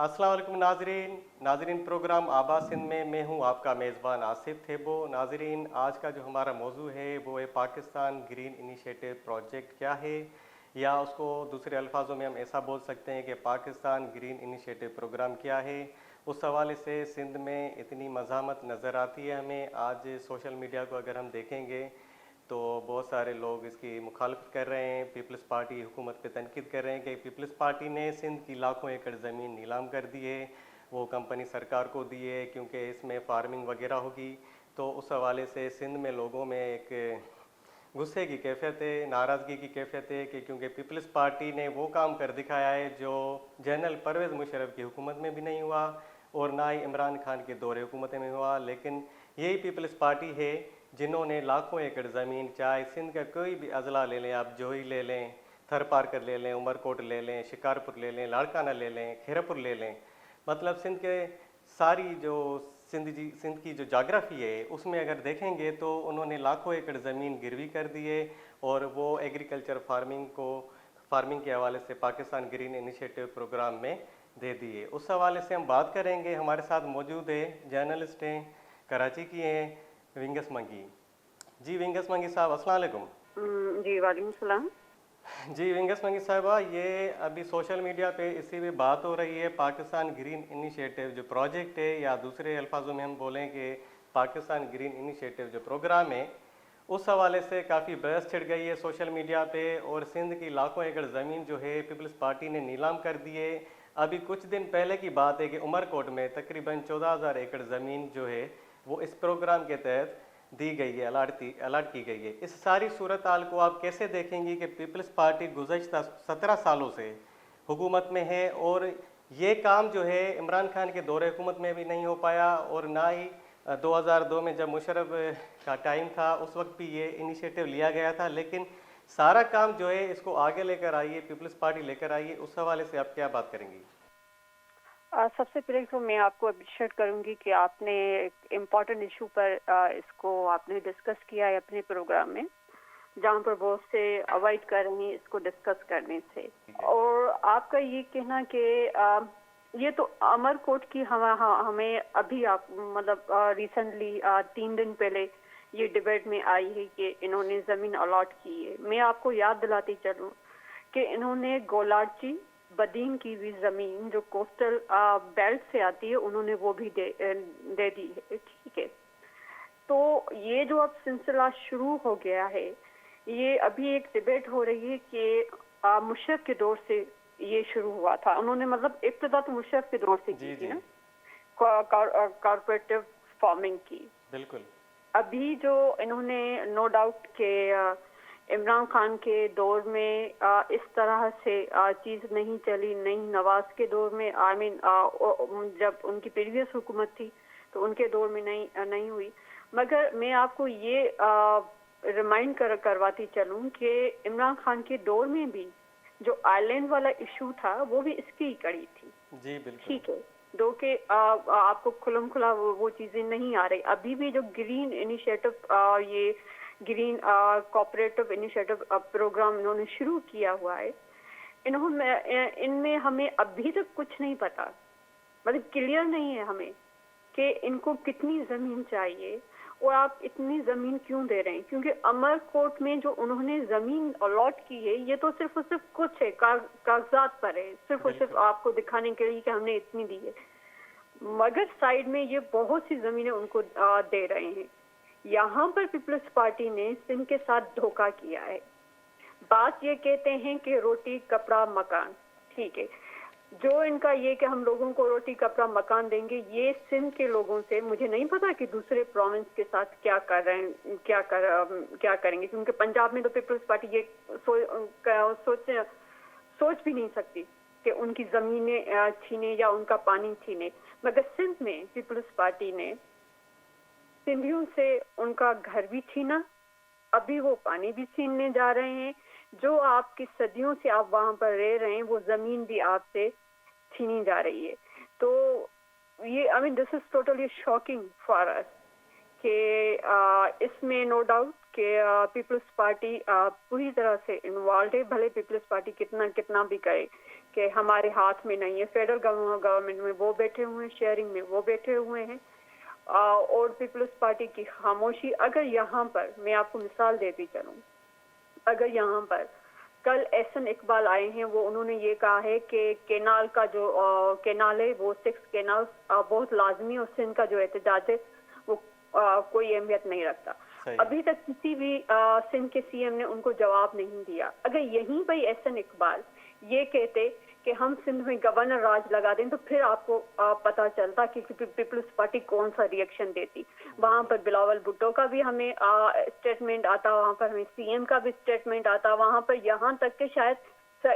अस्सलाम वालेकुम नाजरीन नाजरीन प्रोग्राम आबाद सिंध में मैं हूं आपका मेज़बान आसिफ थेबो। नाजरीन, आज का जो हमारा मौजू है वो है पाकिस्तान ग्रीन इनिशिएटिव प्रोजेक्ट क्या है, या उसको दूसरे अल्फाजों में हम ऐसा बोल सकते हैं कि पाकिस्तान ग्रीन इनिशिएटिव प्रोग्राम क्या है। उस हवाले से सिंध में इतनी मज़ामत नज़र आती है हमें। आज सोशल मीडिया को अगर हम देखेंगे तो बहुत सारे लोग इसकी मुखालफत कर रहे हैं। पीपल्स पार्टी हुकूमत पे तनकीद कर रहे हैं कि पीपल्स पार्टी ने सिंध की लाखों एकड़ ज़मीन नीलाम कर दी है, वो कंपनी सरकार को दी है क्योंकि इसमें फार्मिंग वगैरह होगी। तो उस हवाले से सिंध में लोगों में एक गुस्से की कैफियत है, नाराज़गी की कैफियत है कि क्योंकि पीपल्स पार्टी ने वो काम कर दिखाया है जो जनरल परवेज़ मुशर्रफ की हुकूमत में भी नहीं हुआ और ना ही इमरान खान के दौरे हुकूमत में हुआ। लेकिन यही पीपल्स पार्टी है जिन्होंने लाखों एकड़ ज़मीन, चाहे सिंध का कोई भी अजला ले लें, आप जोही ले लें, थर पारकर ले लें, उमरकोट ले लें, शिकारपुर ले लें, लाड़काना ले लें, खैरपुर ले लें, मतलब सिंध के सारी जो सिंध की जो जाग्राफी है उसमें अगर देखेंगे तो उन्होंने लाखों एकड़ ज़मीन गिरवी कर दी है और वो एग्रीकल्चर फार्मिंग के हवाले से पाकिस्तान ग्रीन इनिशिएटिव प्रोग्राम में दे दी है। उस हवाले से हम बात करेंगे। हमारे साथ मौजूद है जर्नलिस्ट हैं, कराची की हैं, विंगस मंगी। जी विंगस मंगी साहब, अस्सलाम वालेकुम। जी वालेकुम सलाम। जी विंगस मंगी साहबा, ये अभी सोशल मीडिया पे इसी भी बात हो रही है पाकिस्तान ग्रीन इनिशिएटिव जो प्रोजेक्ट है, या दूसरे अल्फाजों में हम बोलें कि पाकिस्तान ग्रीन इनिशिएटिव जो प्रोग्राम है, उस हवाले से काफ़ी बहस छिड़ गई है सोशल मीडिया पे। और सिंध की लाखों एकड़ ज़मीन जो है पीपल्स पार्टी ने नीलाम कर दी है। अभी कुछ दिन पहले की बात है कि उमरकोट में तकरीबन 14,000 एकड़ ज़मीन जो है वो इस प्रोग्राम के तहत दी गई है, अलर्ट की गई है। इस सारी सूरत हाल को आप कैसे देखेंगी कि पीपल्स पार्टी गुज़श्ता 17 सालों से हुकूमत में है और ये काम जो है इमरान खान के दौरे हुकूमत में भी नहीं हो पाया, और ना ही 2002 में जब मुशर्रफ का टाइम था उस वक्त भी ये इनिशिएटिव लिया गया था, लेकिन सारा काम जो है इसको आगे लेकर आई है, पीपल्स पार्टी लेकर आई है। उस हवाले से आप क्या बात करेंगी? सबसे पहले तो मैं आपको अप्रिशिएट करूंगी कि आपने एक इम्पॉर्टेंट इशू पर इसको आपने डिस्कस किया है अपने प्रोग्राम में, जहाँ पर बहुत से अवॉइड कर रहे हैं इसको डिस्कस करने से। और आपका ये कहना कि ये तो अमरकोट की हमें अभी आप मतलब रिसेंटली 3 दिन पहले ये डिबेट में आई है कि इन्होंने ज़मीन अलॉट की है। मैं आपको याद दिलाती चलूँ कि इन्होंने गोलार्ची बदीन की भी ज़मीन जो कोस्टल बेल्ट से आती है उन्होंने वो भी दे दी है। ठीक है, तो ये जो अब सिलसिला शुरू हो गया है, ये अभी एक डिबेट हो रही है कि मुशर्रफ के दौर से ये शुरू हुआ था। उन्होंने मतलब इब्तिदा तो मुशर्रफ के दौर से की थी ना, कॉर्पोरेटिव फार्मिंग की। बिल्कुल। अभी जो इन्होंने नो डाउट के इमरान खान के दौर में इस तरह से चीज़ नहीं चली, नहीं नवाज के दौर में, आई मीन जब उनकी प्रीवियस हुकूमत थी तो उनके दौर में नहीं हुई। मगर मैं आपको ये रिमाइंड करवाती चलूँ कि इमरान खान के दौर में भी जो आइलैंड वाला इशू था वो भी इसकी ही कड़ी थी। जी बिल्कुल। ठीक है, दो के आपको खुलम खुला वो चीज़ें नहीं आ रही। अभी भी जो ग्रीन इनिशिएटिव ये ग्रीन कोऑपरेटिव इनिशिएटिव प्रोग्राम इन्होंने शुरू किया हुआ है, इनमें हमें अभी तक कुछ नहीं पता, मतलब क्लियर नहीं है हमें कि इनको कितनी ज़मीन चाहिए और आप इतनी ज़मीन क्यों दे रहे हैं। क्योंकि अमरकोट में जो उन्होंने ज़मीन अलॉट की है ये तो सिर्फ और सिर्फ कुछ है, कागजात पर है, सिर्फ और सिर्फ आपको दिखाने के लिए कि हमने इतनी दी है, मगर साइड में ये बहुत सी ज़मीनें उनको दे रहे हैं। यहाँ पर पीपल्स पार्टी ने सिंध के साथ धोखा किया है। बात ये कहते हैं कि रोटी कपड़ा मकान, ठीक है, जो इनका ये कि हम लोगों को रोटी कपड़ा मकान देंगे, ये सिंध के लोगों से, मुझे नहीं पता कि दूसरे प्रोविंस के साथ क्या कर रहे हैं, क्या करेंगे, क्योंकि पंजाब में तो पीपल्स पार्टी ये सोच भी नहीं सकती कि उनकी ज़मीनें छीने या उनका पानी छीने। मगर सिंध में पीपल्स पार्टी ने सिंधियों से उनका घर भी छीना, अभी वो पानी भी छीनने जा रहे हैं। जो आपकी सदियों से आप वहां पर रह रहे हैं वो जमीन भी आपसे छीनी जा रही है। तो ये I mean this is totally shocking for us कि इसमें नो डाउट कि पीपल्स पार्टी पूरी तरह से इन्वॉल्व है, भले पीपल्स पार्टी कितना कितना भी करे कि हमारे हाथ में नहीं है। फेडरल गवर्नमेंट में वो बैठे हुए हैं, शेयरिंग में वो बैठे हुए हैं, और पीपल्स पार्टी की खामोशी। अगर यहाँ पर मैं आपको मिसाल देती चलूँ, अगर यहाँ पर कल एहसन इकबाल आए हैं, वो उन्होंने ये कहा है कि केनाल का जो केनाल है वो 6 केनाल बहुत लाजमी, और सिंध का जो एहतजाज है वो कोई अहमियत नहीं रखता। अभी तक किसी भी सिंध के सीएम ने उनको जवाब नहीं दिया। अगर यहीं पर एहसन इकबाल ये कहते कि हम सिंध में गवर्नर राज लगा दें, तो फिर आपको पता चलता कि पीपल्स पार्टी कौन सा रिएक्शन देती। वहां पर बिलावल भुट्टो का भी हमें स्टेटमेंट आता, वहां पर हमें सीएम का भी स्टेटमेंट आता, वहां पर यहाँ तक कि शायद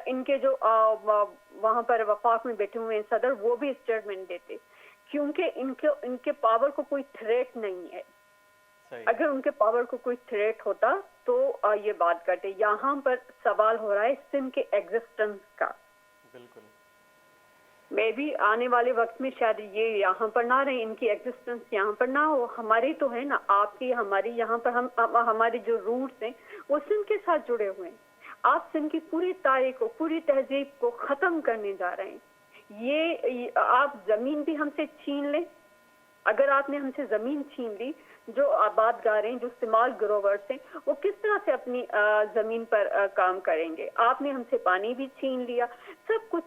इनके जो वहां पर वफाक में बैठे हुए हैं सदर, वो भी स्टेटमेंट देते, क्योंकि इनके पावर को कोई थ्रेट नहीं है। अगर उनके पावर को कोई थ्रेट होता तो ये बात करते। यहाँ पर सवाल हो रहा है सिंध के एग्जिस्टेंस का। बिल्कुल, मे भी आने वाले वक्त में शायद ये यहाँ पर ना रहे, इनकी एग्जिस्टेंस यहाँ पर ना हो। हमारी तो है ना, आपकी हमारी, यहाँ पर हम हमारे जो रूट्स हैं वो सिंध के साथ जुड़े हुए हैं। आप सिंध की पूरी तारीख को, पूरी तहजीब को खत्म करने जा रहे हैं। ये आप जमीन भी हमसे छीन लें, अगर आपने हमसे जमीन छीन ली, जो आबादगार हैं, जो इस्तेमाल ग्रोवर्स हैं, वो किस तरह से अपनी जमीन पर काम करेंगे। आपने हमसे पानी भी छीन लिया, सब कुछ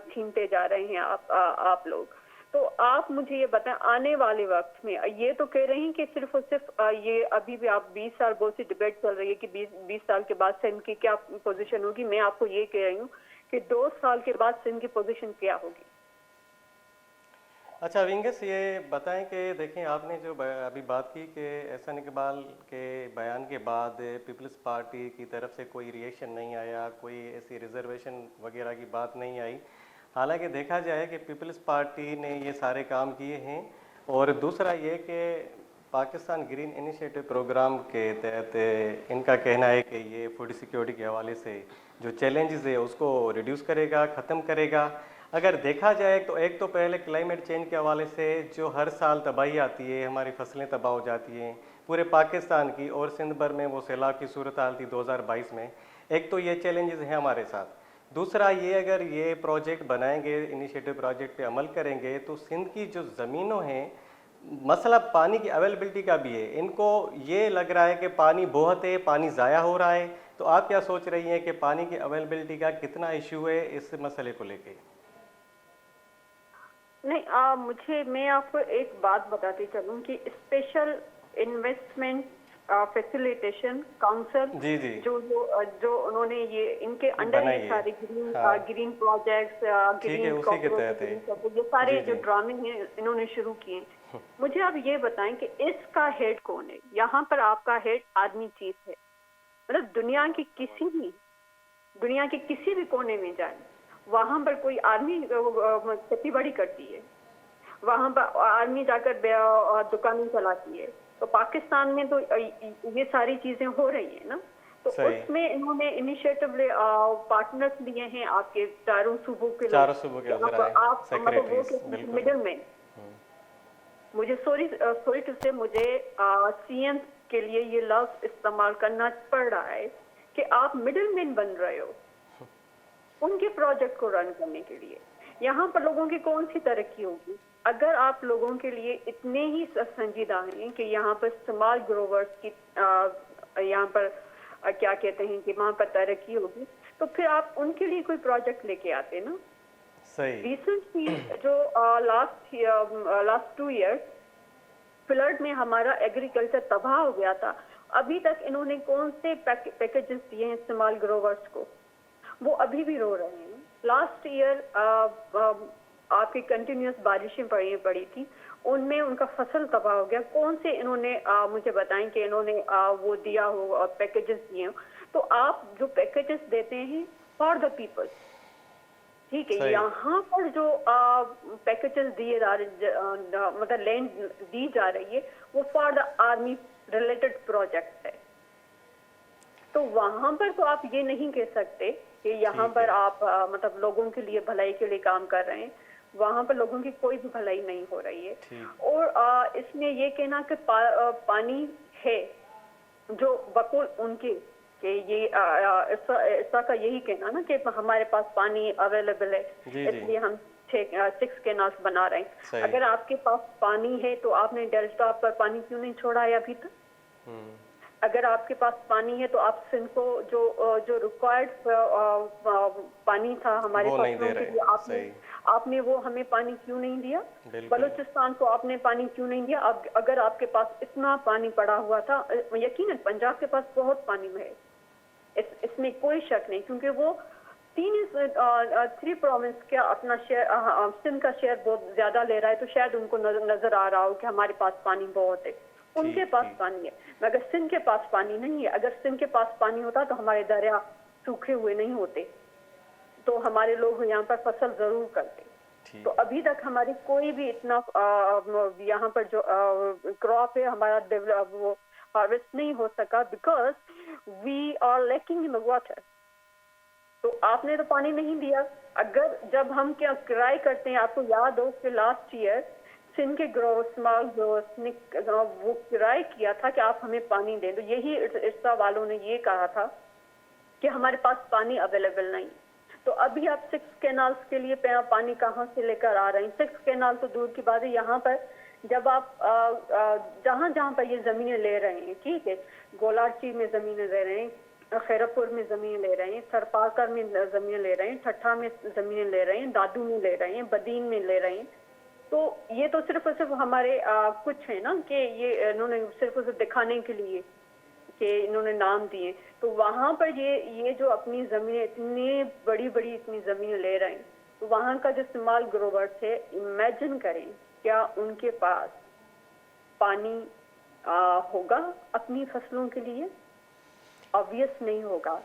छीनते जा रहे हैं आप लोग। तो आप मुझे ये बताएं, आने वाले वक्त में, ये तो कह रहे हैं कि सिर्फ और सिर्फ ये अभी भी आप 20 साल बहुत सी डिबेट चल रही है कि 20 साल के बाद सिंध की क्या पोजीशन होगी। मैं आपको ये कह रही हूँ कि 2 साल के बाद सिंध की पोजीशन क्या होगी। अच्छा विंगस, ये बताएं कि देखें, आपने जो अभी बात की कि एहसन इकबाल के बयान के बाद पीपल्स पार्टी की तरफ से कोई रिएक्शन नहीं आया, कोई ऐसी रिजर्वेशन वगैरह की बात नहीं आई। हालांकि देखा जाए कि पीपल्स पार्टी ने ये सारे काम किए हैं। और दूसरा ये कि पाकिस्तान ग्रीन इनिशिएटिव प्रोग्राम के तहत इनका कहना है कि ये फूड सिक्योरिटी के हवाले से जो चैलेंजेस है उसको रिड्यूस करेगा, ख़त्म करेगा। अगर देखा जाए तो एक तो पहले क्लाइमेट चेंज के हवाले से जो हर साल तबाही आती है, हमारी फसलें तबाह हो जाती हैं पूरे पाकिस्तान की, और सिंध भर में वो सैलाब की सूरत हाल थी 2022 में। एक तो ये चैलेंजेस हैं हमारे साथ। दूसरा ये, अगर ये प्रोजेक्ट बनाएंगे, इनिशिएटिव प्रोजेक्ट पे अमल करेंगे, तो सिंध की जो ज़मीनों हैं, मसला पानी की अवेलेबिलिटी का भी है। इनको ये लग रहा है कि पानी बहुत है, पानी ज़ाया हो रहा है। तो आप क्या सोच रही हैं कि पानी की अवेलेबिलिटी का कितना इशू है इस मसले को लेके? नहीं, मैं आपको एक बात बताती चलूं कि स्पेशल इन्वेस्टमेंट फैसिलिटेशन काउंसिल जी जी, जो उन्होंने ये इनके अंडर ये सारे ग्रीन प्रोजेक्ट्स, ग्रीन कॉर्पोरेट, ये सारे जो ड्रामे हैं इन्होंने शुरू किए। मुझे आप ये बताएं कि इसका हेड कौन है। यहाँ पर आपका हेड आदमी चीफ है। मतलब दुनिया के किसी भी कोने में जाए, वहां पर कोई आर्मी खेती बाड़ी करती है, वहां पर आर्मी जाकर दुकानें चलाती है। तो पाकिस्तान में तो ये सारी चीजें हो रही है ना। तो उसमें इन्होंने इनिशिएटिव पार्टनर्स लिए हैं आपके चारों सूबों के लोग। आप मतलब वो मिडिल मैन, मुझे सॉरी टू से, मुझे सीएम के लिए ये लफ्ज इस्तेमाल करना पड़ रहा है कि आप मिडिल मैन बन रहे हो उनके प्रोजेक्ट को रन करने के लिए। यहाँ पर लोगों की कौन सी तरक्की होगी अगर आप लोगों के लिए इतने ही संजीदा हैं कि यहाँ पर इस्तेमाल ग्रोवर्स की यहाँ पर क्या कहते हैं कि वहाँ पर तरक्की होगी, तो फिर आप उनके लिए कोई प्रोजेक्ट लेके आते ना। सही। रिसेंटली जो लास्ट 2 ईयर्स फ्लड में हमारा एग्रीकल्चर तबाह हो गया था, अभी तक इन्होंने कौन से पैकेजेस दिए हैं इस्तेमाल ग्रोवर्स को? वो अभी भी रो रहे हैं। लास्ट ईयर आपकी कंटिन्यूस बारिशें पड़ी थी, उनमें उनका फसल तबाह हो गया। कौन से इन्होंने मुझे बताएं कि इन्होंने वो दिया हो, पैकेजेस दिए हो? तो आप जो पैकेजेस देते हैं फॉर द पीपल, ठीक है, यहाँ पर जो पैकेजेस दिए जा रहे, मतलब लैंड दी जा रही है, वो for the army related project है। तो वहां पर तो आप ये नहीं कह सकते कि यहाँ पर आप मतलब लोगों के लिए भलाई के लिए काम कर रहे हैं। वहां पर लोगों की कोई भी भलाई नहीं हो रही है। ठीक। और इसमें ये कहना कि पानी है जो वकूल उनके कि ये ऐसा का यही कहना ना कि हमारे पास पानी अवेलेबल है, जी जी। इसलिए हम 6 कैनाल्स बना रहे हैं। सही। अगर आपके पास पानी है तो आपने डेल्टा पर पानी क्यों नहीं छोड़ा है अभी तक? हम्म। अगर आपके पास पानी है तो आप सिंध को जो रिक्वायर्ड पानी था हमारे वो नहीं फसलों दे के रहे। लिए, सही। आपने वो हमें पानी क्यों नहीं दिया? बिल्कुल। बलूचिस्तान को आपने पानी क्यों नहीं दिया? अगर आपके पास इतना पानी पड़ा हुआ था, यकीनन पंजाब के पास बहुत पानी है, इसमें कोई शक नहीं, क्योंकि वो 3 प्रोविंस का अपना शेयर, सिंध का शेयर बहुत ज्यादा ले रहा है, तो शायद उनको नजर आ रहा हो कि हमारे पास पानी बहुत है। उनके पास पानी है, मगर सिंध के पास पानी नहीं है। अगर सिंध के पास पानी होता तो हमारे दरिया सूखे हुए नहीं होते, तो हमारे लोग यहाँ पर फसल जरूर करते। तो अभी तक हमारी कोई भी इतना यहाँ पर जो क्रॉप है हमारा वो हार्वेस्ट नहीं हो सका, because we are lacking in the water. तो आपने तो पानी नहीं दिया। अगर जब हम क्या क्राई करते हैं, आपको याद हो कि लास्ट ईयर सिंध के स्मॉल ग्रोवर्स ने वो क्राई किया था कि आप हमें पानी दें, तो यही इर्सा वालों ने ये कहा था कि हमारे पास पानी अवेलेबल नहीं। तो अभी आप 6 कैनाल्स के लिए पानी कहाँ से लेकर आ रहे हैं? 6 कैनाल तो दूर की बात है। यहाँ पर जब आप जहाँ जहाँ पर ये जमीनें ले रहे हैं, ठीक है, गोलाची में जमीनें ले रहे हैं, खैरपुर में जमीन ले रहे हैं, थरपाकर में जमीन ले रहे हैं, ठट्ठा में जमीन ले रहे हैं, दादू में ले रहे हैं, बदीन में ले रहे हैं, तो ये तो सिर्फ और सिर्फ हमारे कुछ है ना कि ये इन्होंने सिर्फ और सिर्फ दिखाने के लिए कि इन्होंने नाम दिए। तो वहां पर ये जो अपनी जमीनें इतनी बड़ी बड़ी इतनी जमीन ले रहे हैं, तो वहां का जो स्मॉल ग्रोवर्स है, इमेजिन करें क्या उनके पास पानी होगा अपनी फसलों के लिए? ऑब्वियस नहीं होगा।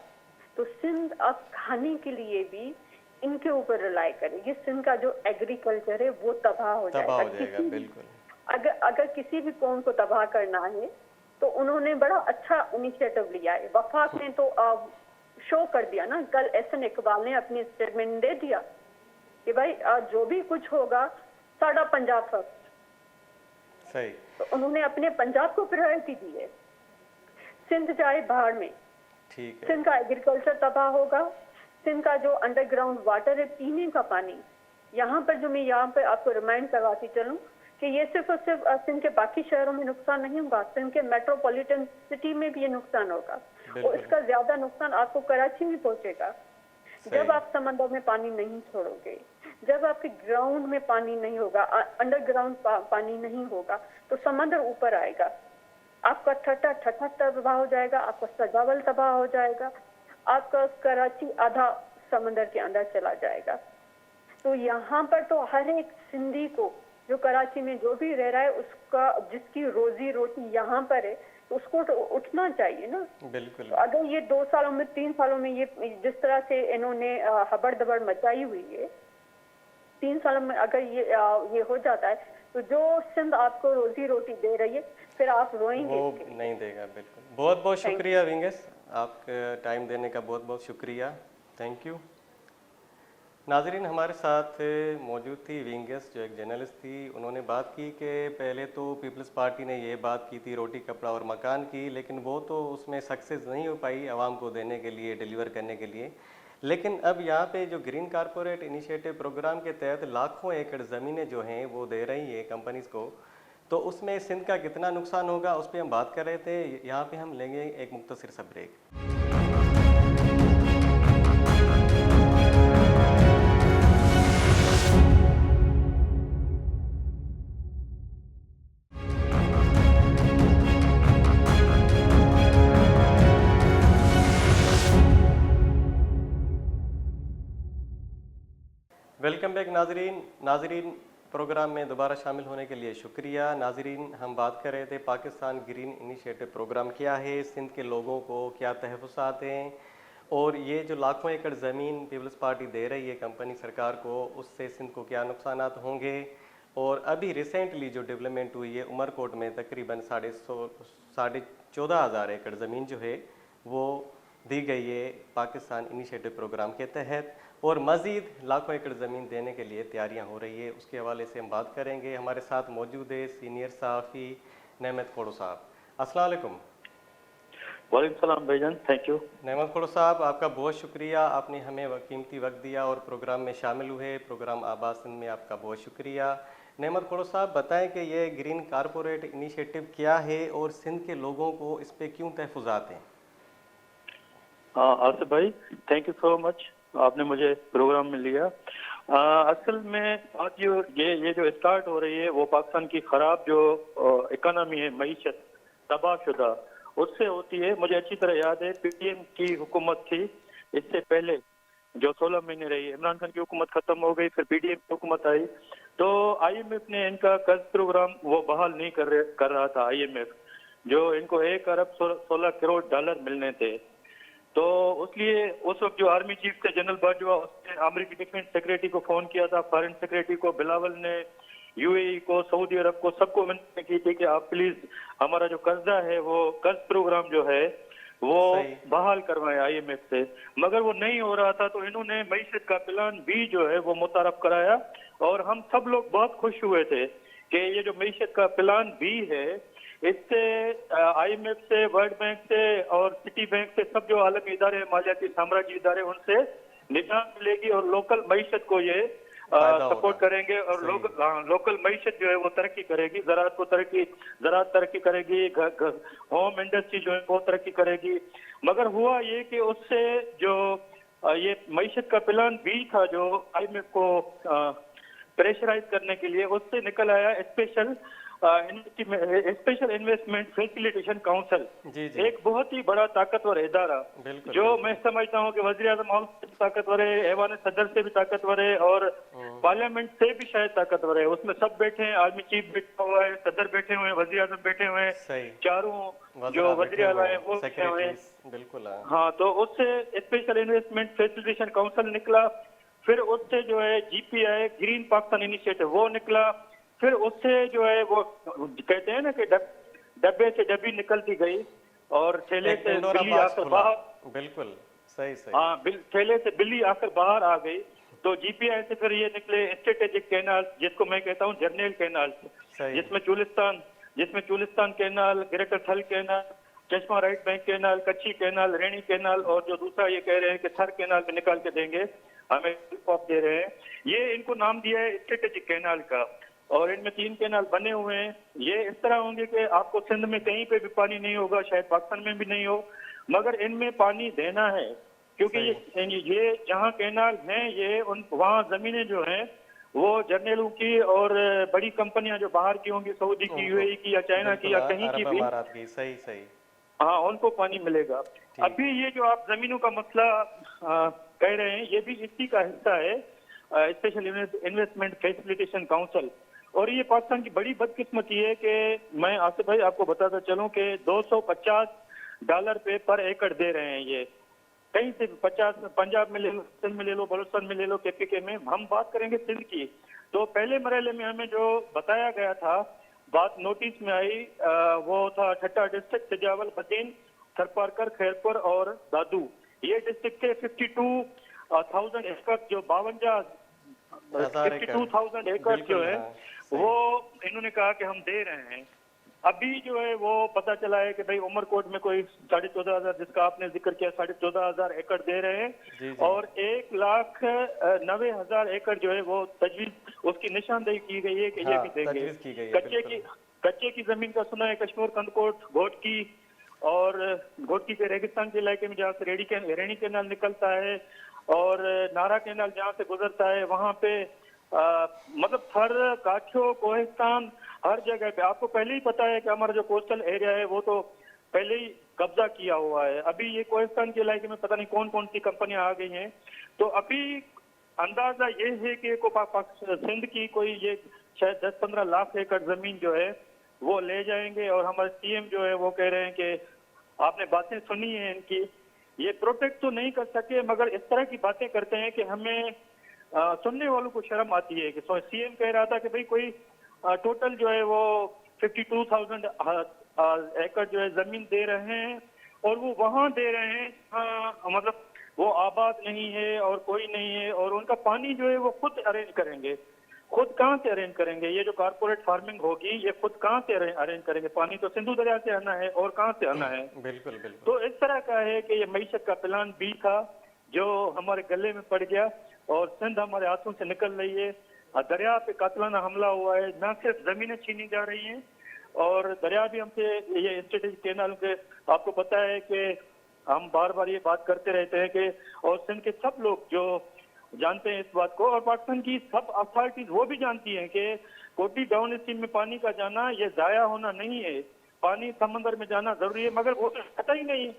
तो सिंध अब खाने के लिए भी इनके ऊपर रिलाई करे। ये सिंध का जो एग्रीकल्चर है वो तबाह हो जाएगा। बिल्कुल। अगर किसी भी कौम को तबाह करना है तो उन्होंने बड़ा अच्छा इनिशिएटिव लिया है। वफाक ने तो शो कर दिया ना, कल एहसन इकबाल ने अपनी स्टेटमेंट दे दिया कि भाई जो भी कुछ होगा साडा पंजाब फर्स्ट। सही। तो उन्होंने अपने पंजाब को प्रायोरिटी दी है। सिंध जाए बाहर में, ठीक है। सिंध का एग्रीकल्चर तबाह होगा। सिंध का जो अंडरग्राउंड वाटर है, पीने का पानी, यहाँ पर जो मैं यहाँ पे आपको रिमाइंड करवाती चलूँ कि ये सिर्फ और सिर्फ सिंध के बाकी शहरों में नुकसान नहीं होगा, सिंध के मेट्रोपॉलिटन सिटी में भी ये नुकसान होगा, और इसका ज्यादा नुकसान आपको कराची में पहुंचेगा। जब आप समंदर में पानी नहीं छोड़ोगे, जब आपके ग्राउंड में पानी नहीं होगा, अंडरग्राउंड पानी नहीं होगा, तो समंदर ऊपर आएगा, आपका ठट्ठा तबाह हो जाएगा, आपका सजावल तबाह हो जाएगा, आपका कराची आधा समंदर के अंदर चला जाएगा। तो यहाँ पर तो हर एक सिंधी को जो कराची में जो भी रह रहा है, उसका जिसकी रोजी रोटी यहाँ पर है, तो उसको तो उठना चाहिए ना। बिल्कुल। तो अगर ये 2 सालों में 3 सालों में ये जिस तरह से इन्होंने हबड़ दबड़ मचाई हुई है, 3 सालों में अगर ये हो जाता है, तो जो सिंध आपको रोजी रोटी दे रही है, फिर आप रोएंगे? वो नहीं देगा। बिल्कुल। बहुत बहुत शुक्रिया विंगस, आपका टाइम देने का बहुत बहुत शुक्रिया। Thank you. नाजरीन, हमारे साथ मौजूद थी विंगस, जो एक जर्नलिस्ट थी। उन्होंने बात की कि पहले तो पीपल्स पार्टी ने ये बात की थी रोटी कपड़ा और मकान की, लेकिन वो तो उसमें सक्सेस नहीं हो पाई आवाम को देने के लिए, डिलीवर करने के लिए। लेकिन अब यहाँ पे जो ग्रीन कारपोरेट इनिशिएटिव प्रोग्राम के तहत लाखों एकड़ ज़मीनें जो हैं वो दे रही है कंपनीज़ को, तो उसमें सिंध का कितना नुकसान होगा उस पर हम बात कर रहे थे। यहाँ पे हम लेंगे एक मुख्तसर सा ब्रेक। वेलकम बैक नाजरीन, प्रोग्राम में दोबारा शामिल होने के लिए शुक्रिया। नाजरीन, हम बात कर रहे थे पाकिस्तान ग्रीन इनिशिएटिव प्रोग्राम क्या है, सिंध के लोगों को क्या तहफ़्फ़ुज़ात हैं, और ये जो लाखों एकड़ ज़मीन पीपल्स पार्टी दे रही है कंपनी सरकार को, उससे सिंध को क्या नुकसानात होंगे। और अभी रिसेंटली जो डेवलपमेंट हुई है उमरकोट में, तकरीबन 14,500 एकड़ ज़मीन जो है वो दी गई है पाकिस्तान इनिशिएटिव प्रोग्राम के तहत। और मज़ीद लाखों एकड़ ज़मीन देने के लिए तैयारियां हो रही है। उसके हवाले से हम बात करेंगे। हमारे साथ मौजूद है सीनियर सहाफ़ी नेमत खोड़ो साहब। अस्सलाम वालेकुम। वालेकुम सलाम भाईजान, थैंक यू। नेमत खोड़ो साहब, आपका बहुत शुक्रिया, आपने हमें कीमती वक्त दिया और प्रोग्राम में शामिल हुए। प्रोग्राम आबाद सिंध में आपका बहुत शुक्रिया। नेमत खोड़ो साहब, बताएं कि ये ग्रीन कारपोरेट इनिशिएटिव क्या है और सिंध के लोगों को इस पे क्यों तहफ़्फ़ुज़ात हैं? हाँ आसिफ भाई, थैंक यू सो मच, आपने मुझे प्रोग्राम में लिया। असल में आज ये जो स्टार्ट हो रही है वो पाकिस्तान की खराब जो इकोनॉमी है, मईशत तबाहशुदा, उससे होती है। मुझे अच्छी तरह याद है पीटीएम की हुकूमत थी इससे पहले, जो 16 महीने रही। इमरान खान की हुकूमत खत्म हो गई, फिर पीटीएम की हुकूमत आई, तो आईएमएफ ने इनका कर्ज प्रोग्राम वो बहाल नहीं कर रहा था। आईएमएफ जो इनको 1 अरब 16 करोड़ डॉलर मिलने थे, तो उसलिए उस वक्त जो आर्मी चीफ थे जनरल बाजवा, उसने अमेरिकी डिफेंस सेक्रेटरी को फोन किया था, फॉरेन सेक्रेटरी को, बिलावल ने यूएई को, सऊदी अरब को, सबको विनती की थी कि आप प्लीज हमारा जो कर्जा है वो कर्ज प्रोग्राम जो है वो सही। बहाल करवाएं आईएमएफ से। मगर वो नहीं हो रहा था, तो इन्होंने मईशत का प्लान बी जो है वो मुतारफ कराया, और हम सब लोग बहुत खुश हुए थे कि ये जो मईशत का प्लान बी है, इससे आईएमएफ से, वर्ल्ड बैंक से और सिटी बैंक से, सब जो आलमी इदारे, मालियाती साम्राज्य इदारे, उनसे निजात मिलेगी और लोकल मईशत को ये फायदा सपोर्ट होगा। करेंगे, और सही। लोकल मईशत जो है वो तरक्की करेगी, ज़राअत तरक्की करेगी, होम इंडस्ट्री जो है वो तरक्की करेगी। मगर हुआ ये कि उससे जो ये मईशत का प्लान बी था जो आईएमएफ को प्रेशराइज करने के लिए, उससे निकल आया स्पेशल इन्वेस्टमेंट फैसिलिटेशन काउंसिल। जी जी, एक बहुत ही बड़ा ताकतवर इदारा, बिल्कुल जो बिल्कुल। मैं समझता हूँ कि वज़ीर आज़म हाउस से भी ताकतवर है, ऐवान सदर से भी ताकतवर है, और पार्लियामेंट से भी शायद ताकतवर है। उसमें सब बैठे हैं, आर्मी चीफ बैठा हुआ है, सदर बैठे हुए हैं, वज़ीर आज़म बैठे हुए हैं, सही। चारों जो वज़रा बैठे वज़ीर आला हुए है हैं, वो बैठे हुए हैं। सेक्रेटरीज, बिल्कुल हाँ। हाँ, तो उससे स्पेशल इन्वेस्टमेंट फैसिलिटेशन काउंसिल निकला, फिर उससे जो है जीपीआई ग्रीन पाकिस्तान इनिशिएटिव वो निकला, फिर उससे जो है वो कहते हैं ना कि डब्बे से डब्बी निकलती गई और ठेले एक से पंडोरा बिल्ली बॉक्स आकर खुला। बाहर। बिल्कुल सही सही। हाँ, ठेले से बिल्ली आकर बाहर आ गई। तो जीपीआई से फिर ये निकले स्ट्रेटेजिक कैनाल, जिसको मैं कहता हूँ जर्नल कैनाल, सही। जिसमें चुलिस्तान कैनाल, ग्रेटर थल कैनाल, चश्मा राइट बैंक कैनाल, कच्ची कैनाल, रेणी कैनाल, और जो दूसरा ये कह रहे हैं कि थर कैनाल में निकाल के देंगे, हमें ऑफ दे रहे हैं। ये इनको नाम दिया है स्ट्रेटेजिक कैनाल का, और इनमें 3 कैनाल बने हुए हैं। ये इस तरह होंगे कि आपको सिंध में कहीं पे भी पानी नहीं होगा, शायद पाकिस्तान में भी नहीं हो, मगर इनमें पानी देना है, क्योंकि ये जहाँ कैनाल हैं, ये वहाँ जमीनें जो हैं वो जर्नलों की और बड़ी कंपनियां जो बाहर की होंगी, सऊदी की, यूएई की या चाइना की या कहीं की अरब भी, अमारात की, सही सही। हाँ, उनको पानी मिलेगा। ठीक। अभी ये जो आप जमीनों का मसला कह रहे हैं, ये भी इसी का हिस्सा है, स्पेशल इन्वेस्टमेंट फैसिलिटेशन काउंसिल। और ये पाकिस्तान की बड़ी बदकिस्मती है कि मैं आसिफ भाई आपको बताता चलूं कि $250 पे पर एकड़ दे रहे हैं ये, कहीं से 50, पंजाब में ले लो, सिंध में ले लो, बलूचिस्तान में ले लो, केपीके में। हम बात करेंगे सिंध की, तो पहले मरहले में हमें जो बताया गया था, बात नोटिस में आई, वो था ठट्टा डिस्ट्रिक्ट, तिजावल, बदीन, थरपारकर, खैरपुर और दादू। ये डिस्ट्रिक्ट के 52,000 एकड़, जो 52,000 एकड़ जो है वो इन्होंने कहा कि हम दे रहे हैं। अभी जो है वो पता चला है कि भाई उमरकोट में कोई 14,500, जिसका आपने जिक्र किया, 14,500 एकड़ दे रहे हैं, जी जी। और 1,90,000 एकड़ जो है वो तजवीज, उसकी निशानदेही की गई है कि ये भी देंगे। तजवीज़ की गई है, कच्चे की जमीन का सुना है, कश्मीर, कंदकोट, घोटकी, और घोटकी के रेगिस्तान के इलाके में जहाँ से रेणी कैनाल निकलता है, और नारा कैनाल जहाँ से गुजरता है, वहाँ पे मतलब थर, काठियो, कोहिस्तान, हर जगह पे आपको पहले ही पता है कि हमारा जो कोस्टल एरिया है वो तो पहले ही कब्जा किया हुआ है। अभी ये कोहिस्तान के इलाके में पता नहीं कौन कौन सी कंपनियां आ गई हैं, तो अभी अंदाजा ये है कि सिंध की कोई ये शायद 10-15 लाख एकड़ जमीन जो है वो ले जाएंगे। और हमारे सीएम जो है वो कह रहे हैं कि आपने बातें सुनी है इनकी, ये प्रोटेक्ट तो नहीं कर सके, मगर इस तरह की बातें करते हैं कि हमें सुनने वालों को शर्म आती है। कि सीएम कह रहा था कि भाई कोई टोटल जो है वो 52,000 एकड़ जो है जमीन दे रहे हैं, और वो वहां दे रहे हैं मतलब वो आबाद नहीं है और कोई नहीं है, और उनका पानी जो है वो खुद अरेंज करेंगे। खुद कहाँ से अरेंज करेंगे? ये जो कारपोरेट फार्मिंग होगी ये खुद कहाँ से अरेंज करेंगे? पानी तो सिंधु दरिया से आना है, और कहाँ से आना है? बिल्कुल बिल्कुल। तो इस तरह का है कि ये मईशत का प्लान बी था जो हमारे गले में पड़ गया, और सिंध हमारे हाथों से निकल रही है। दरिया पे कातलाना हमला हुआ है, न सिर्फ जमीनें छीनी जा रही हैं, और दरिया भी हमसे ये स्ट्रेटेजिक कैनाल के, आपको पता है कि हम बार बार ये बात करते रहते हैं कि, और सिंध के सब लोग जो जानते हैं इस बात को, और पाकिस्तान की सब अथॉरिटीज वो भी जानती हैं कि कोटी डाउन स्ट्रीम में पानी का जाना ये जाया होना नहीं है। पानी समंदर में जाना जरूरी है, मगर वो जाता ही नहीं।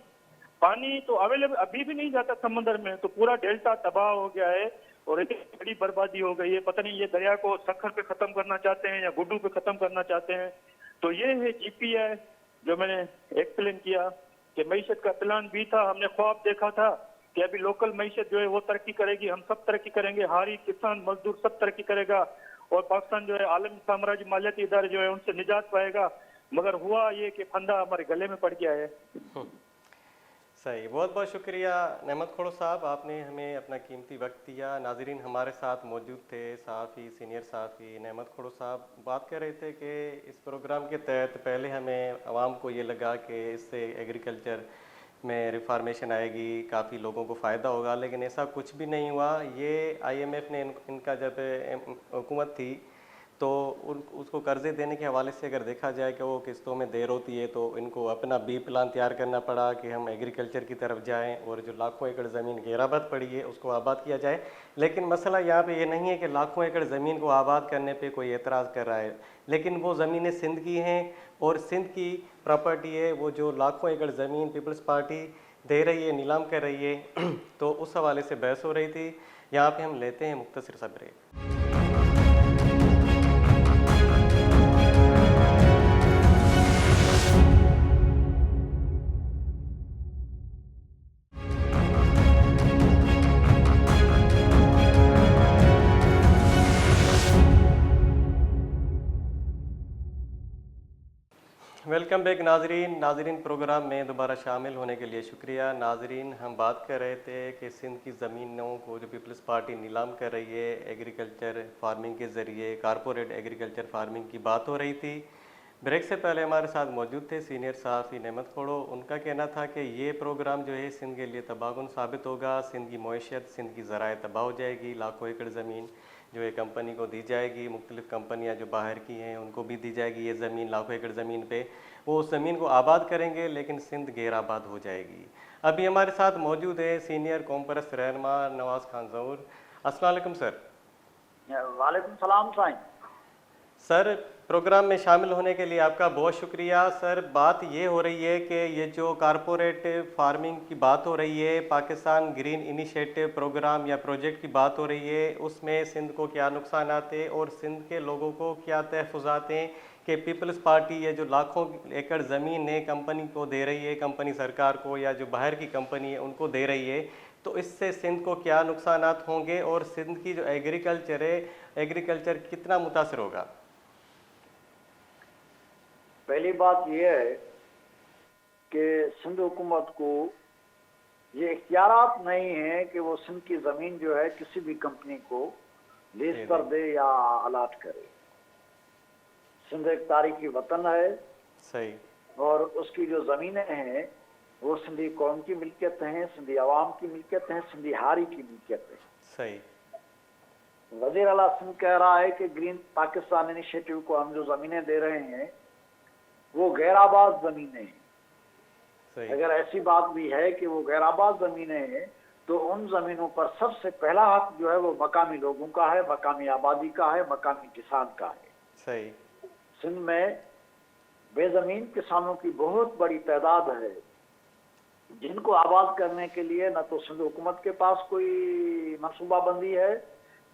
पानी तो अवेलेबल अभी भी नहीं जाता समंदर में, तो पूरा डेल्टा तबाह हो गया है और इतनी बड़ी बर्बादी हो गई है। पता नहीं ये दरिया को सक्खर पे खत्म करना चाहते हैं या गुड्डू पे खत्म करना चाहते हैं। तो ये है GPI जो मैंने एक्सप्लेन किया कि मईशत का प्लान भी था। हमने ख्वाब देखा था कि अभी लोकल मईशत जो है वो तरक्की करेगी, हम सब तरक्की करेंगे, हारी किसान मजदूर सब तरक्की करेगा, और पाकिस्तान जो है आलमी साम्राज्य मालियाती इदारे जो है उनसे निजात पाएगा। मगर हुआ ये कि फंदा हमारे गले में पड़ गया है। सही, बहुत बहुत शुक्रिया नेमत खोड़ो साहब, आपने हमें अपना कीमती वक्त दिया। नाजरीन हमारे साथ मौजूद थे सहाफ़ी, सीनियर सहाफ़ी नेमत खोड़ो साहब बात कर रहे थे कि इस प्रोग्राम के तहत पहले हमें आवाम को ये लगा कि इससे एग्रीकल्चर में रिफॉर्मेशन आएगी, काफ़ी लोगों को फ़ायदा होगा, लेकिन ऐसा कुछ भी नहीं हुआ। ये IMF ने इनका जब हुकूमत थी तो उसको कर्ज़े देने के हवाले से अगर देखा जाए कि वो किस्तों में देर होती है, तो इनको अपना बी प्लान तैयार करना पड़ा कि हम एग्रीकल्चर की तरफ जाएं और जो लाखों एकड़ ज़मीन घेराबंद पड़ी है उसको आबाद किया जाए। लेकिन मसला यहाँ पे ये नहीं है कि लाखों एकड़ ज़मीन को आबाद करने पे कोई एतराज़ कर रहा है, लेकिन वो ज़मीनें सिंध की हैं और सिंध की प्रॉपर्टी है। वो जो लाखों एकड़ ज़मीन पीपल्स पार्टी दे रही है, नीलाम कर रही है, तो उस हवाले से बहस हो रही थी। यहाँ पर हम लेते हैं मुख्तसर सा ब्रेक। वेलकम बैक नाजरीन प्रोग्राम में दोबारा शामिल होने के लिए शुक्रिया। नाजरीन हम बात कर रहे थे कि सिंध की ज़मीनों को जो पीपल्स पार्टी नीलाम कर रही है एग्रीकल्चर फार्मिंग के ज़रिए, कारपोरेट एग्रीकल्चर फार्मिंग की बात हो रही थी। ब्रेक से पहले हमारे साथ मौजूद थे सीनियर सहाफ़ी नेमत खोड़ो। उनका कहना था कि ये प्रोग्राम जो है सिंध के लिए तबाहकुन साबित होगा, सिंध की मईशत, सिंध की ज़राए तबाह हो जाएगी, लाखों एकड़ ज़मीन जो है कंपनी को दी जाएगी, मुख्तलिफ़ कंपनियां जो बाहर की हैं उनको भी दी जाएगी ये ज़मीन, लाखों एकड़ ज़मीन पे वो उस ज़मीन को आबाद करेंगे, लेकिन सिंध गैर आबाद हो जाएगी। अभी हमारे साथ मौजूद है सीनियर कॉमपर्स रहनुमा नवाज़ खान ज़हूर। अस्सलाम वालेकुम सर। वालेकुम सलाम साईं। सर प्रोग्राम में शामिल होने के लिए आपका बहुत शुक्रिया। सर बात ये हो रही है कि ये जो कारपोरेट फार्मिंग की बात हो रही है, पाकिस्तान ग्रीन इनिशिएटिव प्रोग्राम या प्रोजेक्ट की बात हो रही है, उसमें सिंध को क्या नुकसान आते हैं और सिंध के लोगों को क्या तहफ़्फ़ुज़ात हैं कि पीपल्स पार्टी ये जो लाखों एकड़ ज़मीन है कंपनी को दे रही है, कंपनी सरकार को या जो बाहर की कंपनी है उनको दे रही है, तो इससे सिंध को क्या नुकसानात होंगे और सिंध की जो एग्रीकल्चर है, एग्रीकल्चर कितना मुतासर होगा? पहली बात यह है कि सिंध हुकूमत को ये इख्तियारात नहीं है कि वो सिंध की ज़मीन जो है किसी भी कंपनी को लीज पर दे या अलाट करे। सिंध एक तारीखी वतन है, सही, और उसकी जो ज़मीनें हैं वो सिंधी कौम की मिल्कियत हैं, सिंधी अवाम की मिल्कियत हैं, सिंधी हारी की मिल्कियत है। सही। वज़ीर आला सिंध कह रहा है कि ग्रीन पाकिस्तान इनिशिएटिव को हम जो ज़मीनें दे रहे हैं वो गैराबाद ज़मीनें हैं। अगर ऐसी बात भी है कि वो गैराबाद ज़मीनें हैं तो उन ज़मीनों पर सबसे पहला हक जो है वो मकामी लोगों का है, मकामी आबादी का है, मकामी किसान का है। सही। सिंध में बेज़मीन किसानों की बहुत बड़ी तादाद है जिनको आबाद करने के लिए न तो सिंध हुकूमत के पास कोई मनसूबाबंदी है,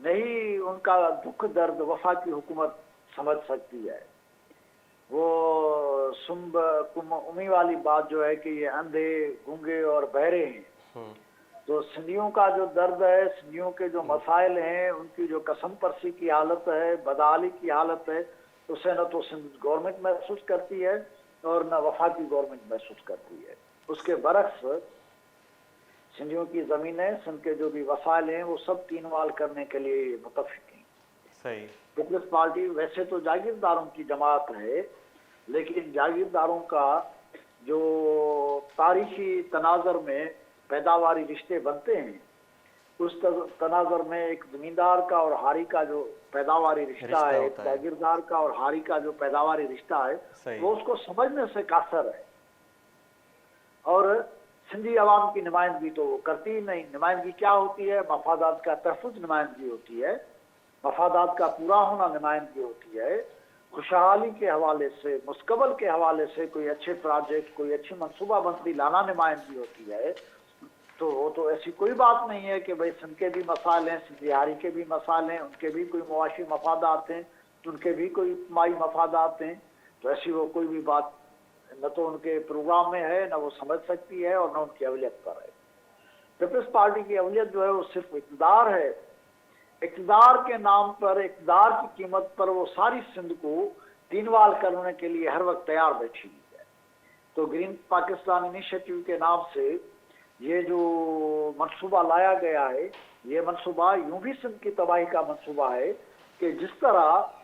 न ही उनका दुख दर्द वफाकी हुकूमत समझ सकती है। वो सुम्ब उम्मी वाली बात जो है कि ये अंधे, गूंगे और बहरे हैं, तो सिंधियों का जो दर्द है, सिंधियों के जो मसाइल हैं, उनकी जो कसम परसी की हालत है, बदहाली की हालत है, उसे न तो सिंध गवर्नमेंट महसूस करती है और न वफाकी गवर्नमेंट महसूस करती है। उसके बरक्स सिंधियों की ज़मीनें, सिंध के जो भी वसाइल हैं वो सब तीन वाल करने के लिए मुतफिक हैं। सही। पीपल्स पार्टी वैसे तो जागीरदारों की जमात है, लेकिन जागीरदारों का जो तारीखी तनाजर में पैदावारी रिश्ते बनते हैं, उस तनाजर में एक जमींदार का और हारी का जो पैदावारी रिश्ता है, होता है। जागीरदार का और हारी का जो पैदावारी रिश्ता है, सही। वो उसको समझने से कासर है। और सिंधी अवाम की नुमाइंदगी तो वो करती ही नहीं। नुमाइंदगी क्या होती है? मफादात का तहफ़्फ़ुज़ नुमाइंदगी होती है, मफादात का पूरा होना नुमाइंदगी होती है, खुशहाली के हवाले से, मुस्तकबल के हवाले से कोई अच्छे प्रोजेक्ट, कोई अच्छी मनसूबाबंदी लाना नुमाइंदगी होती है। तो वो तो ऐसी कोई बात नहीं है कि भाई सिंध के भी मसाइल हैं, सिंधियारी के भी मसाइल हैं, उनके भी कोई मुआशी मफादात हैं, उनके भी कोई इज्तिमाई मफादात हैं। तो ऐसी वो कोई भी बात न तो उनके प्रोग्राम में है, न वो समझ सकती है, और न उनकी अवलियत पर है। पीपल्स पार्टी की अवलियत जो है वो सिर्फ इक़्तिदार है। इक़्तिदार के नाम पर, इक़्तिदार की कीमत पर वो सारी सिंध को तीन वाल करने के लिए हर वक्त तैयार बैठी हुई है। तो ग्रीन पाकिस्तान इनिशिएटिव के नाम से ये जो मंसूबा लाया गया है, ये मंसूबा यूं भी सिंध की तबाही का मंसूबा है कि जिस तरह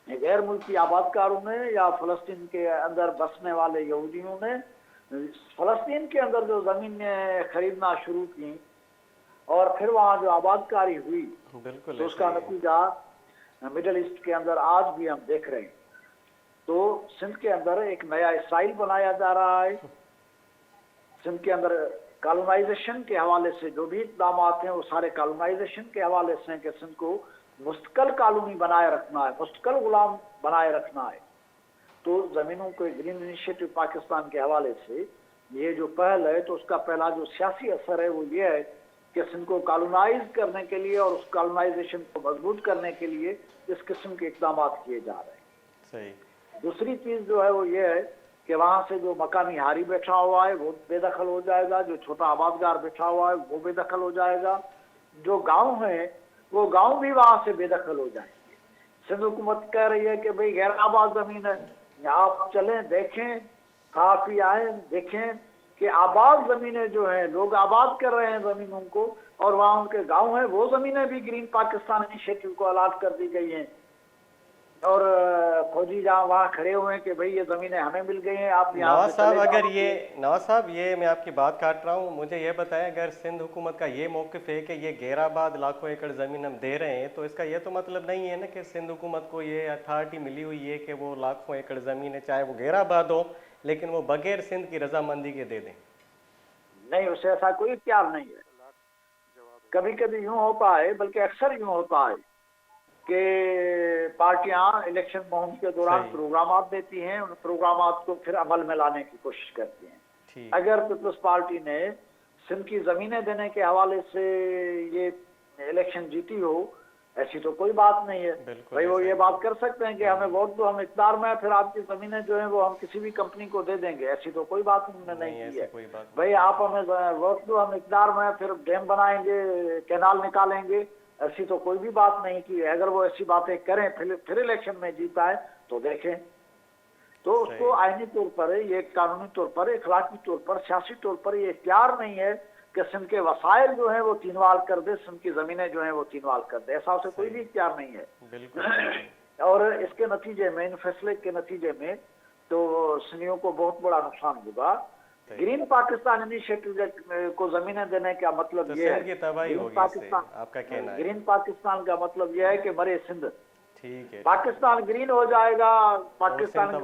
गैर मुल्की आबादकारों ने या फ़लस्तीन के अंदर बसने वाले यहूदियों ने फ़लस्तीन के अंदर जो ज़मीनें खरीदना शुरू की और फिर वहाँ जो आबादकारी हुई, बिल्कुल, तो उसका नतीजा मिडल ईस्ट के अंदर आज भी हम देख रहे हैं। तो सिंध के अंदर एक नया इसराइल बनाया जा रहा है। सिंध के अंदर कॉलोनाइजेशन के हवाले से जो भी इक़दाम हैं वो सारे कॉलोनाइजेशन के हवाले से हैं कि सिंध को मुस्तकिल कॉलोनी बनाए रखना है, मुस्तकिल गुलाम बनाए रखना है। तो ज़मीनों को ग्रीन इनिशिएटिव पाकिस्तान के हवाले से ये जो पहल है, तो उसका पहला जो सियासी असर है वो ये है कि सिंध को कॉलोनाइज करने के लिए और उस कॉलोनाइजेशन को मजबूत करने के लिए इस किस्म के इक़दाम किए जा रहे हैं। सही। दूसरी चीज़ जो है वो ये है कि वहाँ से जो मकानी हारी बैठा हुआ है वो बेदखल हो जाएगा, जो छोटा आबादगार बैठा हुआ है वो बेदखल हो जाएगा, जो गांव है वो गांव भी वहाँ से बेदखल हो जाएंगे। सिंध हुकूमत कह रही है कि भाई गैर आबाद ज़मीन है, आप चलें देखें, काफ़ी आए देखें कि आबाद ज़मीनें जो हैं, लोग आबाद कर रहे हैं ज़मीनों को, और वहाँ उनके गांव हैं, वो ज़मीनें भी ग्रीन पाकिस्तान इनिशिएटिव को अलाट कर दी गई हैं। और फौजी जहाँ वहाँ खड़े हुए हैं कि भाई ये ज़मीनें हमें मिल गई हैं, आप यहाँ नवाज साहब, अगर ये नवाज साहब, ये मैं आपकी बात काट रहा हूँ, मुझे ये बताएं, अगर सिंध हुकूमत का ये मौक़िफ़ है कि ये गैराबाद लाखों एकड़ ज़मीन हम दे रहे हैं, तो इसका ये तो मतलब नहीं है ना कि सिंध हुकूमत को ये अथॉरिटी मिली हुई है कि वो लाखों एकड़ ज़मीन है, चाहे वो गैराबाद हो, लेकिन वो बगैर सिंध की रजामंदी के दे दें। नहीं, उसे ऐसा कोई इख्तियार नहीं है। कभी कभी यूँ होता है, बल्कि अक्सर यूँ होता है कि पार्टियां इलेक्शन मुहिम के दौरान प्रोग्राम देती हैं, उन प्रोग्राम को फिर अमल में लाने की कोशिश करती हैं। अगर पीपल्स पार्टी ने सिंध की ज़मीनें देने के हवाले से ये इलेक्शन जीती हो, ऐसी तो कोई बात नहीं है भाई। वो ये बात कर सकते हैं कि हमें वोट दो, हम इक़्तिदार में, फिर आपकी ज़मीनें जो हैं वो हम किसी भी कंपनी को दे देंगे। ऐसी तो कोई बात उन्होंने नहीं की है। भाई आप हमें वोट दो, हम इक़्तिदार में, फिर डैम बनाएंगे, कैनाल निकालेंगे, ऐसी तो कोई भी बात नहीं की है। अगर वो ऐसी बातें करें फिर इलेक्शन में जीता है तो देखें, तो उसको आईनी तौर पर, ये कानूनी तौर पर, इखलाकी तौर पर, सियासी तौर पर ये इख्तियार नहीं है कि सिंध के वसाइल जो हैं वो तीन वाल कर दे, सिंध की ज़मीनें जो हैं वो तीन वाल कर दे, ऐसा उसे कोई भी इख्तियार नहीं है। और इसके नतीजे में, इन फैसले के नतीजे में तो सिंधियों को बहुत बड़ा नुकसान होगा। ग्रीन पाकिस्तान इनिशिएटिव को जमीनें देने का मतलब ये है, ग्रीन पाकिस्तान का मतलब ये है कि मरे सिंध, ठीक है, पाकिस्तान ग्रीन हो जाएगा, पाकिस्तान में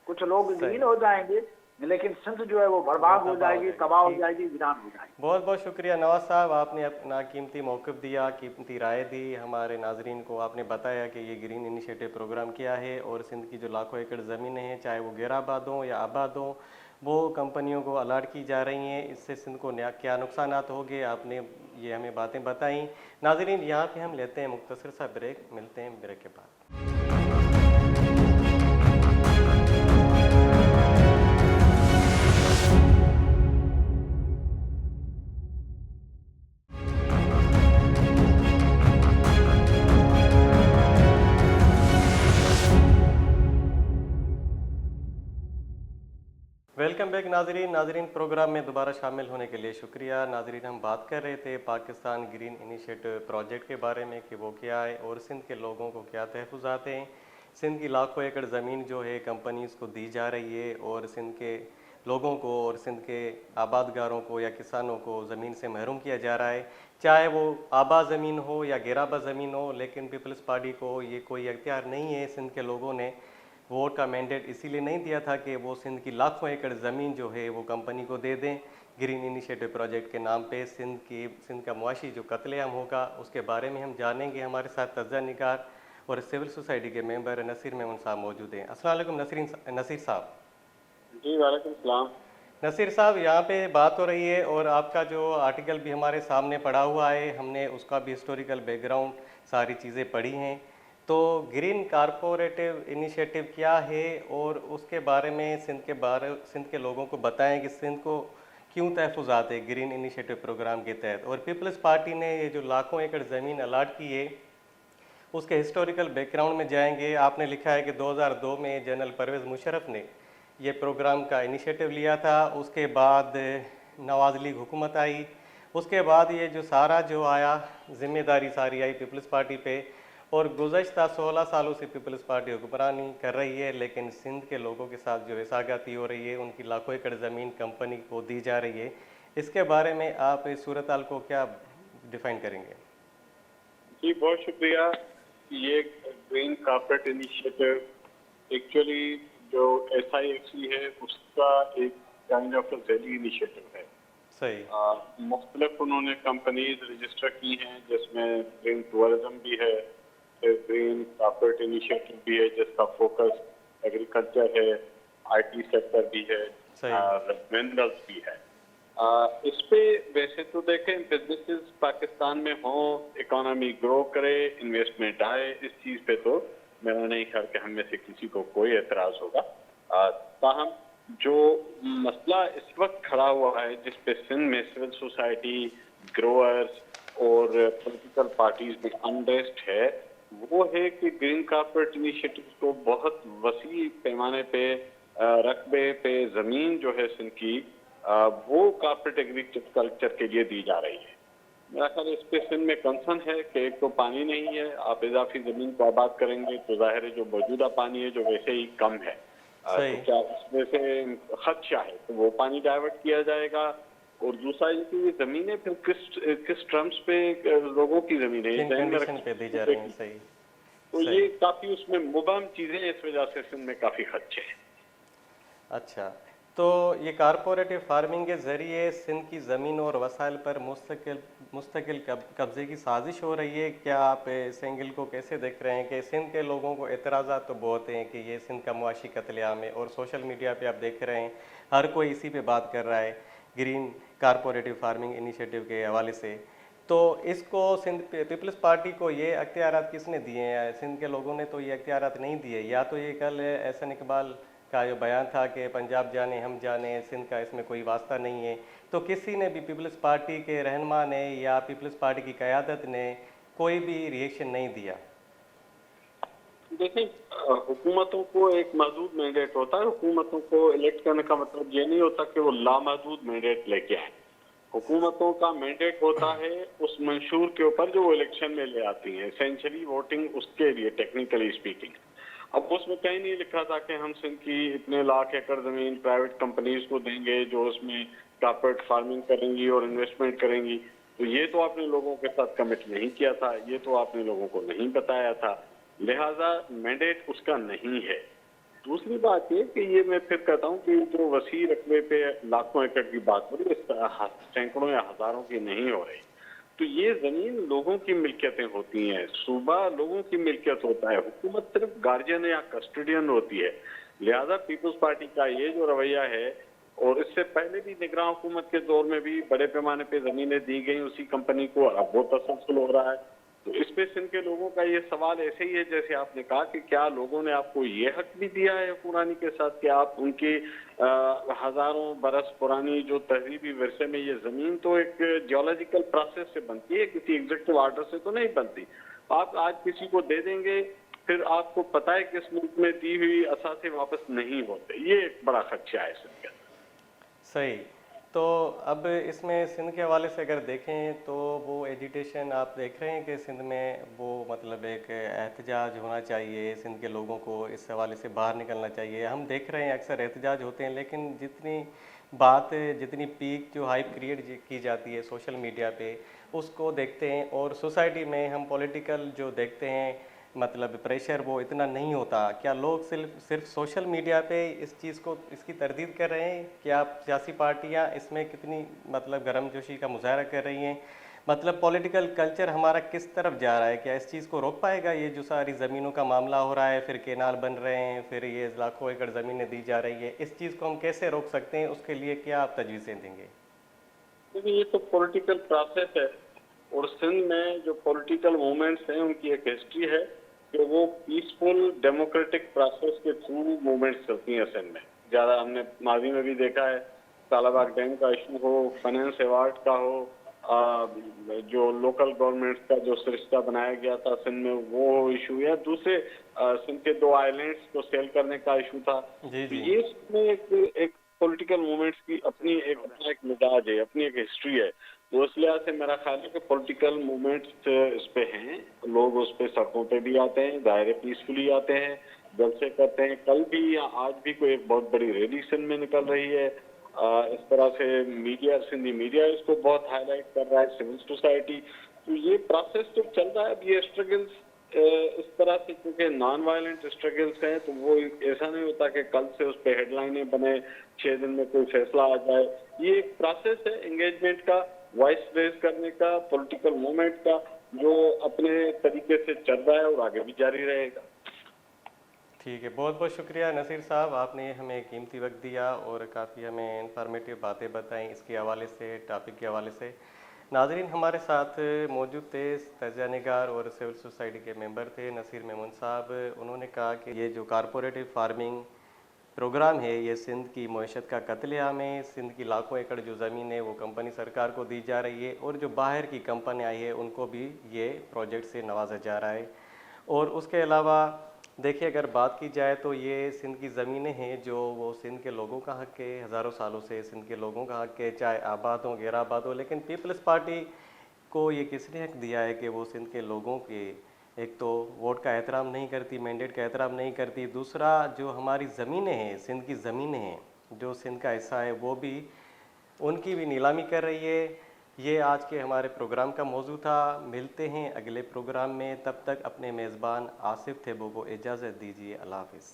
कुछ लोग ग्रीन हो जाएंगे, लेकिन सिंध जो है वो बर्बाद हो जाएगी, तबाह हो जाएगी, वीरान हो जाएगी। बहुत बहुत शुक्रिया नवाज साहब, आपने अपना कीमती मौक़िफ़ दिया, कीमती राय दी हमारे नाजरीन को। आपने बताया कि ये ग्रीन इनिशिएटिव प्रोग्राम क्या है और सिंध की जो लाखों एकड़ ज़मीनें हैं, चाहे वो गैराबाद हों या आबाद हों, वो कंपनियों को अलाट की जा रही हैं। इससे सिंध को क्या नुकसानात होंगे, आपने ये हमें बातें बताई। नाजरीन, यहाँ पे हम लेते हैं मुख्तसर सा ब्रेक, मिलते हैं ब्रेक के बाद। वेलकम बैक नाजरीन प्रोग्राम में दोबारा शामिल होने के लिए शुक्रिया। नाजरीन, हम बात कर रहे थे पाकिस्तान ग्रीन इनिशिएटिव प्रोजेक्ट के बारे में कि वो क्या है और सिंध के लोगों को क्या तहफ़्फ़ुज़ात हैं। सिंध की लाखों एकड़ ज़मीन जो है कंपनीज़ को दी जा रही है और सिंध के लोगों को और सिंध के आबादगारों को या किसानों को ज़मीन से महरूम किया जा रहा है, चाहे वो आबा ज़मीन हो या गैराबा ज़मीन हो। लेकिन पीपल्स पार्टी को ये कोई अख्तियार नहीं है। सिंध के लोगों ने वोट का मैंडेट इसीलिए नहीं दिया था कि वो सिंध की लाखों एकड़ ज़मीन जो है वो कंपनी को दे दें ग्रीन इनिशिएटिव प्रोजेक्ट के नाम पे। सिंध का मुआशी जो कत्लेआम होगा उसके बारे में हम जानेंगे। हमारे साथ तज्ज़ा निगार और सिविल सोसाइटी के मेंबर नसीर मेमन साहब मौजूद हैं। अस्सलाम वालेकुम नसीर साहब। जी वालेकुम सलाम। नसीर साहब, यहाँ पे बात हो रही है और आपका जो आर्टिकल भी हमारे सामने पड़ा हुआ है, हमने उसका भी हिस्टोरिकल बैकग्राउंड सारी चीज़ें पढ़ी हैं। तो ग्रीन कारपोरेटिव इनिशिएटिव क्या है और उसके बारे में सिंध के लोगों को बताएं कि सिंध को क्यों तहफ़्फ़ुज़ात है ग्रीन इनिशिएटिव प्रोग्राम के तहत। और पीपल्स पार्टी ने ये जो लाखों एकड़ ज़मीन अलाट की है उसके हिस्टोरिकल बैकग्राउंड में जाएंगे। आपने लिखा है कि 2002 में जनरल परवेज़ मुशर्रफ ने ये प्रोग्राम का इनिशिएटिव लिया था। उसके बाद नवाज़ लीग हुकूमत आई। उसके बाद ये जो सारा जो आया ज़िम्मेदारी सारी आई पीपल्स पार्टी पे और गुज़श्ता 16 सालों से पीपल्स पार्टी हुक्मरानी कर रही है। लेकिन सिंध के लोगों के साथ जो वेसागाती हो रही है, उनकी लाखों एकड़ ज़मीन कंपनी को दी जा रही है, इसके बारे में आप इस सूरत हाल को क्या डिफ़ाइन करेंगे? जी बहुत शुक्रिया। ये ग्रीन कारपेट इनिशिएटिव एक्चुअली जो SIFC है उसका एक काइंड ऑफ जैली इनिशिएटिव है। सही। मुख्तलिफ उन्होंने कंपनीज रजिस्टर की हैं जिसमें ग्रीन टूरिज्म भी है, ग्रीन कारपेट इनिशिएटिव भी है जिसका फोकस एग्रीकल्चर है, IT सेक्टर भी है, मिनरल्स भी है। इस पे वैसे तो देखें बिजनेसेस पाकिस्तान में हो, इकोनॉमी ग्रो करे, इन्वेस्टमेंट आए, इस चीज़ पे तो मेरा नहीं ख्याल कि हम में से किसी को कोई एतराज़ होगा। ताहम जो मसला इस वक्त खड़ा हुआ है जिस पे सिंध में सिविल सोसाइटी, ग्रोअर्स और पॉलिटिकल पार्टीज में अनरेस्ट है, वो है कि ग्रीन कारपेट इनिशिएटिव को बहुत वसी पैमाने पे रकबे पे ज़मीन जो है सिंध की वो कारपेट एग्रीकल्चर के लिए दी जा रही है। मेरा ख्याल इस पे सिंध में कंसर्न है कि एक तो पानी नहीं है, आप इजाफी ज़मीन को आबाद करेंगे तो जाहिर है जो मौजूदा पानी है जो वैसे ही कम है, तो क्या उसमें से खदशा है तो वो पानी डाइवर्ट किया जाएगा। और दूसरा ये कि ये ज़मीनें फिर किस टर्म्स पे लोगों की ज़मीनें पे दी जा रही हैं। सही। तो ये काफ़ी उसमें मुबहम चीज़ें, इस वजह से सिंध में काफ़ी खदशे हैं। अच्छा, तो ये कारपोरेटिव फार्मिंग के ज़रिए सिंध की ज़मीन और वसाइल पर मुस्तकिल कब्ज़े की साजिश हो रही है। क्या आप इस एंगल को कैसे देख रहे हैं कि सिंध के लोगों को एतराज़ात तो बहुत हैं कि ये सिंध का मुआशी कत्लेआम है और सोशल मीडिया पे आप देख रहे हैं हर कोई इसी पे बात कर रहा है ग्रीन कारपोरेटिव फार्मिंग इनिशिएटिव के हवाले से। तो इसको सिंध पीपल्स पार्टी को ये अख्तियारात किसने दिए हैं? सिंध के लोगों ने तो ये अख्तियारात नहीं दिए। या तो ये कल एहसन इकबाल का जो बयान था कि पंजाब जाने हम जाने, सिंध का इसमें कोई वास्ता नहीं है, तो किसी ने भी पीपल्स पार्टी के रहनुमा ने या पीपल्स पार्टी की क़यादत ने कोई भी रिएक्शन नहीं दिया। देखिए, हुकूमतों को एक महदूद मैंडेट होता है। हुकूमतों को इलेक्ट करने का मतलब ये नहीं होता कि वो लामहदूद मैंडेट लेके आए। हुकूमतों का मैंडेट होता है उस मंशूर के ऊपर जो वो इलेक्शन में ले आती हैं, एसेंशियली वोटिंग उसके लिए, टेक्निकली स्पीकिंग। अब उसमें कहीं नहीं लिखा था कि हम सिंध की इतने लाख एकड़ जमीन प्राइवेट कंपनीज को देंगे जो उसमें कारपेट फार्मिंग करेंगी और इन्वेस्टमेंट करेंगी। तो ये तो आपने लोगों के साथ कमिट नहीं किया था, ये तो आपने लोगों को नहीं बताया था, लिहाजा मैंडेट उसका नहीं है। दूसरी बात ये कि ये मैं फिर कहता हूँ कि जो वसी रकबे पे लाखों एकड़ की बात हो रही है, सैकड़ों या हजारों की नहीं हो रही। तो ये जमीन लोगों की मिल्कियतें होती हैं, सूबा लोगों की मिल्कियत होता है, हुकूमत सिर्फ गार्जियन या कस्टोडियन होती है। लिहाजा पीपल्स पार्टी का ये जो रवैया है, और इससे पहले भी निगरान हुकूमत के दौर में भी बड़े पैमाने पे जमीनें दी गई उसी कंपनी को, अब वो तसलसल हो रहा है। तो इस पे सिंध के लोगों का ये सवाल ऐसे ही है जैसे आपने कहा कि क्या लोगों ने आपको ये हक भी दिया है हुक्मरानी के साथ कि आप उनके हजारों बरस पुरानी जो तहजीबी विरसे में, ये जमीन तो एक जियोलॉजिकल प्रोसेस से बनती है, किसी एग्जीक्यूटिव ऑर्डर से तो नहीं बनती। आप आज किसी को दे देंगे, फिर आपको पता है कि इस मुल्क में दी हुई असासे वापस नहीं होते। ये एक बड़ा खदशा है सिंध के। सही। तो अब इसमें सिंध के हवाले से अगर देखें तो वो एजिटेशन आप देख रहे हैं कि सिंध में वो मतलब एक एहतजाज होना चाहिए, सिंध के लोगों को इस हवाले से बाहर निकलना चाहिए। हम देख रहे हैं अक्सर एहतजाज होते हैं, लेकिन जितनी पीक जो हाइप क्रिएट की जाती है सोशल मीडिया पे, उसको देखते हैं, और सोसाइटी में हम पॉलिटिकल जो देखते हैं मतलब प्रेशर वो इतना नहीं होता। क्या लोग सिर्फ सोशल मीडिया पे इस चीज़ को इसकी तरदीद कर रहे हैं? क्या सियासी पार्टियां इसमें कितनी मतलब गर्मजोशी का मुजाहरा कर रही हैं? मतलब पॉलिटिकल कल्चर हमारा किस तरफ जा रहा है? क्या इस चीज़ को रोक पाएगा ये जो सारी ज़मीनों का मामला हो रहा है, फिर केनाल बन रहे हैं, फिर ये लाखों एकड़ ज़मीनें दी जा रही है, इस चीज़ को हम कैसे रोक सकते हैं? उसके लिए क्या आप तजवीज़ें देंगे? देखिए, ये तो पॉलिटिकल प्रोसेस है, और सिंध में जो पॉलिटिकल मूवमेंट्स हैं उनकी एक हिस्ट्री है कि वो पीसफुल डेमोक्रेटिक प्रोसेस के थ्रू मूवमेंट्स चलती हैं सिंध में। ज़्यादा हमने माजी में भी देखा है, तालाबाग डैम का इशू हो, फाइनेंस अवार्ड का हो, जो लोकल गवर्नमेंट्स का जो सरिस्ता बनाया गया था सिंध में वो इशू, या दूसरे सिंध के 2 आइलैंड्स को सेल करने का इशू था। जी तो जी। ये इसमें एक पॉलिटिकल मूवमेंट्स की अपनी एक मिजाज है, अपनी एक हिस्ट्री है। तो इस लिहाज से मेरा ख्याल है कि पॉलिटिकल मूवमेंट्स इस पे हैं, लोग उस पे सड़कों पे भी आते हैं, दायरे पीसफुली आते हैं, जलसे करते हैं। कल भी या आज भी कोई एक बहुत बड़ी रैली सिंध में निकल रही है। इस तरह से मीडिया, सिंधी मीडिया इसको बहुत हाईलाइट कर रहा है, सिविल सोसाइटी। तो ये प्रोसेस तो चल रहा है। अब ये स्ट्रगल्स इस तरह से, क्योंकि नॉन वायलेंट स्ट्रगल्स हैं, तो वो ऐसा नहीं होता कि कल से उस पर हेडलाइनें बने, 6 दिन में कोई फैसला आ जाए। ये एक प्रोसेस है एंगेजमेंट का, वॉइस रेज करने का, पॉलिटिकल मूवमेंट का, जो अपने तरीके से चल रहा है और आगे भी जारी रहेगा। ठीक है, बहुत बहुत शुक्रिया नसीर साहब, आपने हमें कीमती वक्त दिया और काफ़ी हमें इंफॉर्मेटिव बातें बताई इसके हवाले से, टॉपिक के हवाले से। नाजरीन, हमारे साथ मौजूद थे तजिया निगार और सिविल सोसाइटी के मेंबर थे नसीर मेमून साहब। उन्होंने कहा कि ये जो कारपोरेटिव फार्मिंग प्रोग्राम है ये सिंध की मईशत का कत्लेआम है। सिंध की लाखों एकड़ जो ज़मीन है वो कंपनी सरकार को दी जा रही है, और जो बाहर की कंपनी आई है उनको भी ये प्रोजेक्ट से नवाजा जा रहा है। और उसके अलावा देखिए, अगर बात की जाए तो ये सिंध की ज़मीनें हैं जो वो सिंध के लोगों का हक़ है, हज़ारों सालों से सिंध के लोगों का हक़ है, चाहे आबाद हो गैर आबाद हो। लेकिन पीपल्स पार्टी को ये किसने हक़ दिया है कि वो सिंध के लोगों के एक तो वोट का एहतराम नहीं करती, मैंडेट का एहतराम नहीं करती, दूसरा जो हमारी ज़मीनें हैं, सिंध की ज़मीनें हैं, जो सिंध का हिस्सा है, वो भी उनकी भी नीलामी कर रही है। ये आज के हमारे प्रोग्राम का मौजू था। मिलते हैं अगले प्रोग्राम में, तब तक अपने मेज़बान आसिफ थेबो को इजाज़त दीजिए। अल्लाह हाफ़िज़।